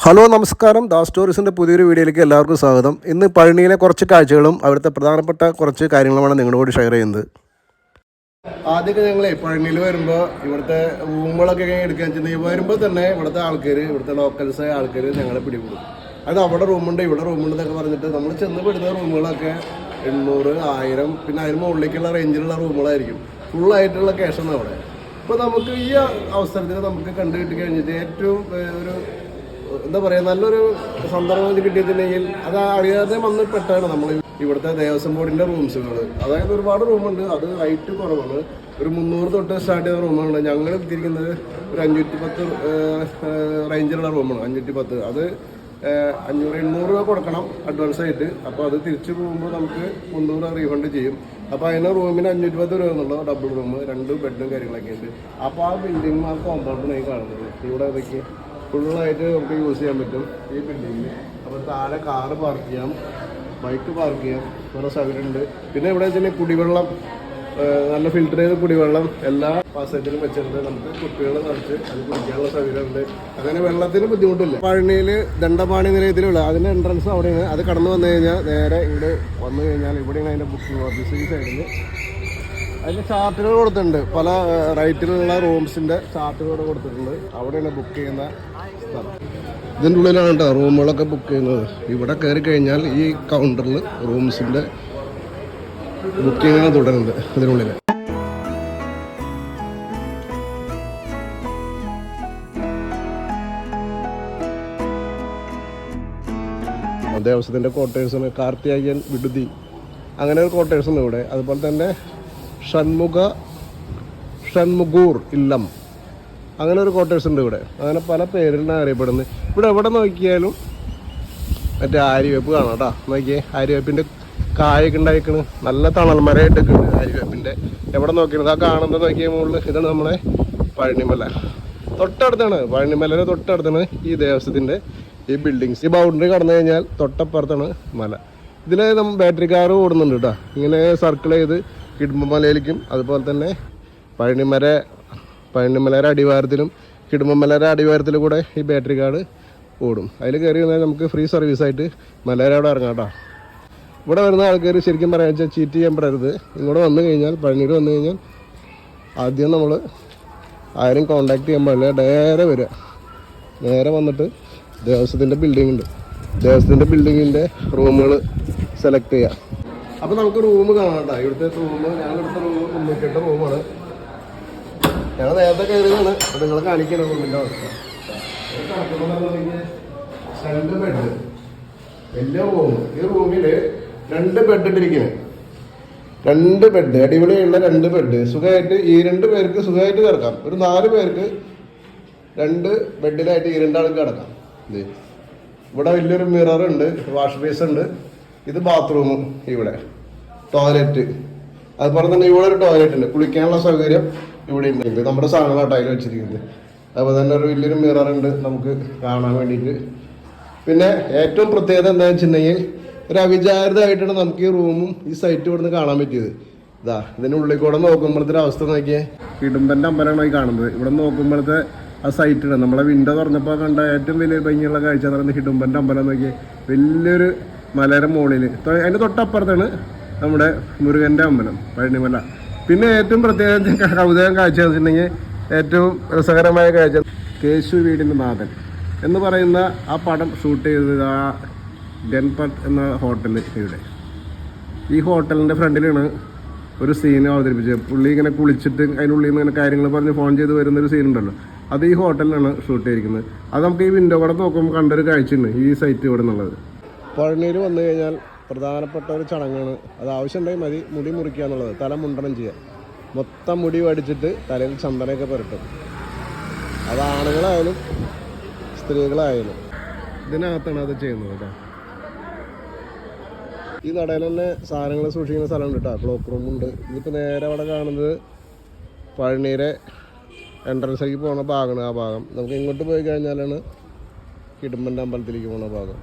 Hello നമസ്കാരം. ദാസ് ടൂറിസ്റ്റിൻ്റെ പുതിയൊരു വീഡിയോയിലേക്ക് എല്ലാവർക്കും സ്വാഗതം. ഇന്ന് പഴനിയിലെ കുറച്ച് കാഴ്ചകളും അവിടുത്തെ പ്രധാനപ്പെട്ട കുറച്ച് കാര്യങ്ങളുമാണ് നിങ്ങളോട് ഷെയർ ചെയ്യുന്നത്. ആദ്യമൊക്കെ ഞങ്ങളെ പഴനിയിൽ വരുമ്പോൾ ഇവിടുത്തെ റൂമുകളൊക്കെ എടുക്കുകയെന്ന് വെച്ചിട്ടുണ്ടെങ്കിൽ വരുമ്പോൾ തന്നെ ഇവിടുത്തെ ആൾക്കാർ, ഇവിടുത്തെ ലോക്കൽസായ ആൾക്കാർ ഞങ്ങളെ പിടികൂടും. അത് അവിടെ റൂമുണ്ട്, ഇവിടെ റൂമുണ്ട് എന്നൊക്കെ പറഞ്ഞിട്ട് നമ്മൾ ചെന്ന് പെടുന്ന റൂമുകളൊക്കെ 800, 1000, പിന്നെ അതിന് മുകളിലേക്കുള്ള റേഞ്ചിലുള്ള റൂമുകളായിരിക്കും. ഫുള്ളായിട്ടുള്ള ക്യാഷാണ് അവിടെ. അപ്പോൾ നമുക്ക് ഈ അവസരത്തിൽ നമുക്ക് കണ്ടു കിട്ടി കഴിഞ്ഞിട്ട് ഏറ്റവും ഒരു എന്താ പറയുക, നല്ലൊരു സന്ദർഭം കിട്ടിയിട്ടുണ്ടെങ്കിൽ അത് അറിയാതെ വന്നിട്ടാണ് നമ്മൾ ഇവിടുത്തെ ദേവസ്വം ബോർഡിൻ്റെ റൂംസുകൾ. അതായത് ഒരുപാട് റൂമുണ്ട്, അത് റേറ്റ് കുറവാണ്. ഒരു 300 തൊട്ട് സ്റ്റാർട്ട് ചെയ്ത റൂമുണ്ട്. ഞങ്ങൾ എത്തിയിരിക്കുന്നത് ഒരു 510 റേഞ്ചിലുള്ള റൂമാണ്. 510 അത് 500-800 രൂപ കൊടുക്കണം അഡ്വാൻസ് ആയിട്ട്. അപ്പോൾ അത് തിരിച്ചു പോകുമ്പോൾ നമുക്ക് 300 റീഫണ്ട് ചെയ്യും. അപ്പോൾ അതിന് റൂമിന് 510 രൂപ എന്നുള്ള ഡബിൾ റൂം, 2 ബെഡും കാര്യങ്ങളൊക്കെ ഉണ്ട്. അപ്പോൾ ആ ബിൽഡിംഗ് ആ കോമ്പൗണ്ടിനായി കാണുന്നത് ഇവിടെ അതൊക്കെ ഫുള്ളായിട്ട് നമുക്ക് യൂസ് ചെയ്യാൻ പറ്റും ഈ ബിൽഡിങ്ങിൽ. അപ്പോൾ താഴെ കാറ് പാർക്ക് ചെയ്യാം, ബൈക്ക് പാർക്ക് ചെയ്യാം, കുറേ സൗകര്യമുണ്ട്. പിന്നെ ഇവിടെ വെച്ചാൽ കുടിവെള്ളം, നല്ല ഫിൽറ്റർ ചെയ്ത കുടിവെള്ളം എല്ലാ ഫാസിലിറ്റിയിലും വെച്ചിട്ടുണ്ട്. നമുക്ക് കുപ്പികൾ നിറച്ച് അത് കുടിക്കാനുള്ള സൗകര്യമുണ്ട്. അങ്ങനെ വെള്ളത്തിന് ബുദ്ധിമുട്ടില്ല. പഴനിയിൽ ദണ്ഡപാണി നിലയത്തിലുള്ള അതിൻ്റെ എൻട്രൻസ് അവിടെയാണ്. അത് കടന്നു വന്നു കഴിഞ്ഞാൽ നേരെ ഇങ്ങോട്ട് വന്നു കഴിഞ്ഞാൽ ഇവിടെയാണ് അതിൻ്റെ ബുക്കിംഗ് ഓഫീസ്. ഈ സൈഡിൽ അതിൻ്റെ ചാർട്ടുകൾ കൊടുത്തിട്ടുണ്ട്, പല റേറ്റിലുള്ള റൂംസിൻ്റെ ചാർട്ടുകൾ കൊടുത്തിട്ടുണ്ട്. അവിടെയാണ് ബുക്ക് ചെയ്യുന്ന സ്ഥലം. ഇതിൻ്റെ ഉള്ളിലാണ് കേട്ടോ റൂമുകളൊക്കെ ബുക്ക് ചെയ്യുന്നത്. ഇവിടെ കയറി കഴിഞ്ഞാൽ ഈ കൗണ്ടറിൽ റൂംസിൻ്റെ ബുക്കിങ്ങാണ് തുടരുന്നത്. ഇതിനുള്ളിൽ ദേവസ്വത്തിൻ്റെ ക്വാർട്ടേഴ്സാണ്. കാർത്തികേയൻ വിടുതി അങ്ങനെ ഒരു ക്വാർട്ടേഴ്സാണ് ഇവിടെ. അതുപോലെ തന്നെ ഷൺമുഗൂർ ഇല്ലം അങ്ങനെ ഒരു ക്വാർട്ടേഴ്സ് ഉണ്ട് ഇവിടെ. അങ്ങനെ പല പേരിലാണ് അറിയപ്പെടുന്നത്. ഇവിടെ എവിടെ നോക്കിയാലും മറ്റേ ആര്യവേപ്പ് കാണാം കേട്ടോ. നോക്കിയേ, ആര്യവേപ്പിൻ്റെ കായൊക്കെ ഉണ്ടായിക്കണ്, നല്ല തണൽ മരമായിട്ടൊക്കെ ഉണ്ട് ആര്യവേപ്പിൻ്റെ. എവിടെ നോക്കിയത് ആ കാണുന്നത് നോക്കിയ മുകളിൽ ഇതാണ് നമ്മളെ പഴനിമല. തൊട്ടടുത്താണ് പഴനിമലയുടെ തൊട്ടടുത്താണ് ഈ ദേവസ്വത്തിൻ്റെ ഈ ബിൽഡിങ്സ്. ഈ ബൗണ്ടറി കടന്നു കഴിഞ്ഞാൽ തൊട്ടപ്പുറത്താണ് മല. ഇതിൽ നമ്മൾ ബാറ്ററി കാർ ഓടുന്നുണ്ട് കേട്ടോ. ഇങ്ങനെ സർക്കിൾ ചെയ്ത് കിടുമ്പമലയിലേക്കും അതുപോലെ തന്നെ പഴനിമലയുടെ അടിവാരത്തിലും കിടുമ്പമലയുടെ അടിവാരത്തിലും കൂടെ ഈ ബാറ്ററി കാർ ഓടും. അതിൽ കയറി വന്നാൽ നമുക്ക് ഫ്രീ സർവീസായിട്ട് മലയുടെ അവിടെ ഇറങ്ങാം കേട്ടോ. ഇവിടെ വരുന്ന ആൾക്കാർ ശരിക്കും പറയാൻ വെച്ചാൽ ചീറ്റ് ചെയ്യാൻ പറയരുത്. ഇങ്ങോട്ട് വന്നു കഴിഞ്ഞാൽ പഴനിയിൽ വന്നു കഴിഞ്ഞാൽ ആദ്യം നമ്മൾ ആരും കോണ്ടാക്ട് ചെയ്യാൻ പാടില്ല. നേരെ വരിക, നേരെ വന്നിട്ട് ദേവസ്വത്തിൻ്റെ ബിൽഡിംഗ് ഉണ്ട്, ദേവസ്വത്തിൻ്റെ ബിൽഡിങ്ങിൻ്റെ റൂമുകൾ സെലക്ട് ചെയ്യുക. അപ്പോൾ നമുക്ക് റൂം കാണാം കേട്ടോ. ഇവിടുത്തെ റൂം, ഞങ്ങളെടുത്ത റൂം 308 റൂമാണ്. ഞങ്ങൾ നേരത്തെ കയറിയതാണ്. അപ്പോൾ നിങ്ങൾ കാണിക്കണം റൂമിൻ്റെ അവസ്ഥ. 2 ബെഡ്, വലിയ റൂം. ഈ റൂമിൽ 2 ബെഡ് ഇട്ടിരിക്കുന്നത്, 2 ബെഡ്, അടിപൊളിയുള്ള 2 ബെഡ്. സുഖമായിട്ട് ഈ 2 പേർക്ക് സുഖമായിട്ട് കിടക്കാം. ഒരു 4 പേർക്ക് 2 ബെഡിലായിട്ട് ഈ 2 ആൾക്ക് കിടക്കാം. ഇവിടെ വലിയൊരു മിററുണ്ട്, വാഷ് ബേസ് ഉണ്ട്. ഇത് ബാത്റൂം, ഇവിടെ ടോയ്ലറ്റ്, അതുപോലെ തന്നെ ഇവിടെ ഒരു ടോയ്ലറ്റ് ഉണ്ട്. കുളിക്കാനുള്ള സൗകര്യം ഇവിടെ ഉണ്ട്. നമ്മുടെ സാധനങ്ങളാണ് അതിൽ വെച്ചിരിക്കുന്നത്. അതുപോലെ തന്നെ ഒരു വലിയൊരു മിററുണ്ട് നമുക്ക് കാണാൻ വേണ്ടിയിട്ട്. പിന്നെ ഏറ്റവും പ്രത്യേകത എന്താണെന്ന് വെച്ചിട്ടുണ്ടെങ്കിൽ ഒരു അവിചാരിതമായിട്ടാണ് നമുക്ക് ഈ റൂമും ഈ സൈറ്റും ഇവിടെ നിന്ന് കാണാൻ പറ്റിയത്. ഇതാ ഇതിനുള്ളിൽ കൂടെ നോക്കുമ്പോഴത്തെ അവസ്ഥ നോക്കിയേ, ഇടുമ്പൻ്റെ അമ്പലമാണ് ഈ കാണുന്നത്. ഇവിടെ നോക്കുമ്പോഴത്തെ ആ സൈറ്റാണ്. നമ്മളെ വിൻഡോ തുറന്നപ്പോൾ കണ്ട ഏറ്റവും വലിയ ഭംഗിയുള്ള കാഴ്ച എന്ന് പറയുന്നത് ഹിഡുമ്പൻ്റെ അമ്പലം. നോക്കിയേ, വലിയൊരു മലയുടെ മുകളിൽ. അതിൻ്റെ തൊട്ടപ്പുറത്താണ് നമ്മുടെ മുരുകൻ്റെ അമ്പലം, പഴനിമല. പിന്നെ ഏറ്റവും പ്രത്യേക കൗതുകം കാഴ്ച വെച്ചിട്ടുണ്ടെങ്കിൽ ഏറ്റവും രസകരമായ കാഴ്ച, കേശു വീടിൻ്റെ നാഥൻ എന്ന് പറയുന്ന ആ പടം ഷൂട്ട് ചെയ്തത് ആ ഗൺപട്ട് എന്ന ഹോട്ടൽ ഇവിടെ. ഈ ഹോട്ടലിൻ്റെ ഫ്രണ്ടിലാണ് ഒരു സീൻ അവതരിപ്പിച്ചത്. പുള്ളി ഇങ്ങനെ കുളിച്ചിട്ട് അതിനുള്ളിൽ നിന്ന് ഇങ്ങനെ കാര്യങ്ങൾ പറഞ്ഞ് ഫോൺ ചെയ്ത് വരുന്നൊരു സീനുണ്ടല്ലോ, അത് ഈ ഹോട്ടലിലാണ് ഷൂട്ട് ചെയ്തിരിക്കുന്നത്. അത് നമുക്ക് ഈ വിൻഡോ കൂടെ നോക്കുമ്പോൾ കണ്ടൊരു കാഴ്ചയുണ്ട് ഈ സൈറ്റ് ഇവിടെ നിന്നുള്ളത്. പഴനിയിൽ വന്നു കഴിഞ്ഞാൽ പ്രധാനപ്പെട്ട ഒരു ചടങ്ങാണ്, അത് ആവശ്യമുണ്ടെങ്കിൽ മതി, മുടി മുറിക്കുക എന്നുള്ളത്. തല മുണ്ടനം ചെയ്യുക, മൊത്തം മുടി വടിച്ചിട്ട് തലയിൽ ചന്ദനമൊക്കെ പുരട്ടും. അത് ആണുങ്ങളായാലും സ്ത്രീകളായാലും ഇതിനകത്താണ് അത് ചെയ്യുന്നത് കേട്ടോ. ഈ നടയിൽ തന്നെ സാധനങ്ങൾ സൂക്ഷിക്കുന്ന സ്ഥലമുണ്ട് കേട്ടോ, ക്ലോക്ക് റൂമുണ്ട്. ഇതിപ്പോൾ നേരെ അവിടെ കാണുന്നത് പഴനിയുടെ എൻട്രൻസിലേക്ക് പോകുന്ന ഭാഗമാണ്. ആ ഭാഗം നമുക്ക് ഇങ്ങോട്ട് പോയി കഴിഞ്ഞാലാണ് കിടുമ്പൻ്റെ അമ്പലത്തിലേക്ക് പോകുന്ന ഭാഗം.